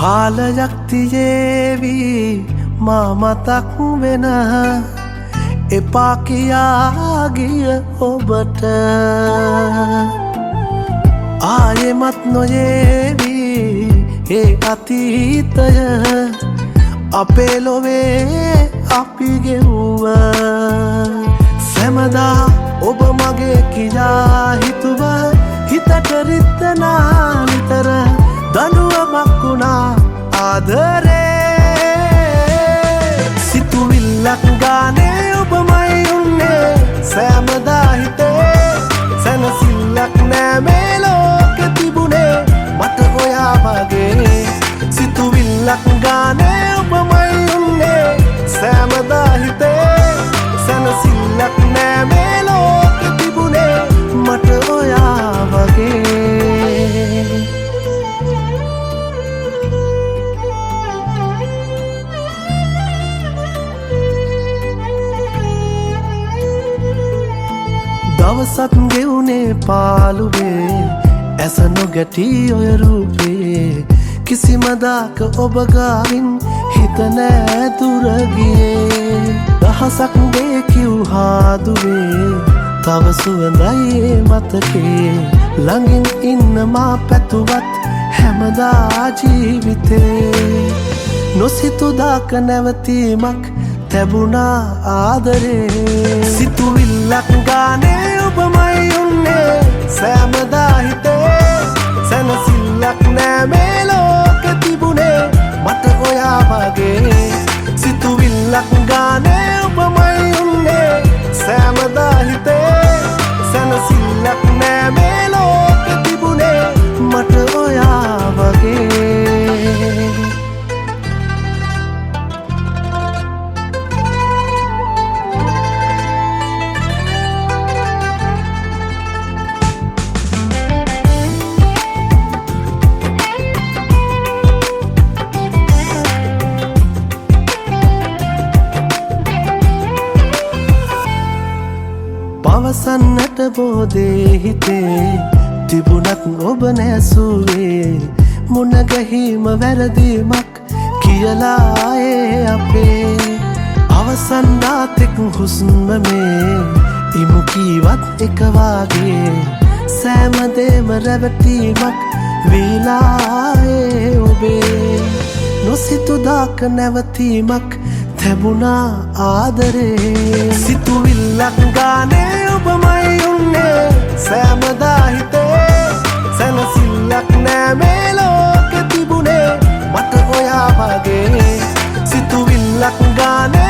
කාලයක් තියේවි මා මතක් වෙන එපා කියා ගිය ඔබට ආයෙමත් නොයේවි ඒ අතීතය අපේ ලොවේ අපි ගෙවුවා සැමදා ඔබ මගේ කියා හිතුව හිතට රිද්දනා නිතර දඬුවමක් වුණා ආදරේ සිතුවිල්ලක් ගානේ ඔබමයි උන්නේ සෑමදා හිතේ සැනසිල්ලක් නෑ මේ ලෝකෙ තිබුණේ මට ඔයා වගේ සිතුවිල්ලක් ගානේ ඔබමයි උන්නේ සෑමදා හිතේ සැනසිල්ලක් නෑ මේ ලෝකෙ තිබුණේ මට ඔයා වගේ දවසක් ගෙවුනේ පාළුවේ ඇස නොගැටී ඔය රූපේ කිසිම දාක ඔබ ගාවින් හිත නෑ දුර ගියේ දහසක් දේ කිව්හා දුවේ තව සුවඳයි මතකේ ළඟින් ඉන්න මා පැතුවත් හැමදා ජීවිතේ නොසිතු දාක නැවතීමක් තැබුණා ආදරේ සිතුවිල්ලක් ගානේ ඔබමයි උන්නේ සෑමදා හිතේ සැනසිල්ලක් නෑ මේ ලෝකෙ තිබුණේ මට ඔයා වගේ සිතුවිල්ලක් ගානේ ඔබමයි උන්නේ සෑමදා හිතේ සැනසිල්ලක් නෑ මේ ලෝකෙ තිබුණේ මට ඔයා වගේ පවසන්නට බෝදේ හිතේ තිබුණත් ඔබ නැසුවේ මුණ ගැහිම වැරදීමක් කියලා ඒ අපේ අවසන් දාතෙක් හුස්ම මේ ඉමු කීවත් එක වාගේ සෑමදේම රැවටීමක් වීලායේ ඔබේ නොසිතු දාක නැවතීමක් තැබුණා ආදරේ සිතුවිල්ලක් ගානේ ඔබමයි උන්නේ සෑමදා හිතේ සැනසිල්ලක් නෑ මේ ලෝකෙ තිබුණේ මට ඔයා වගේ සිතුවිල්ලක් ගානේ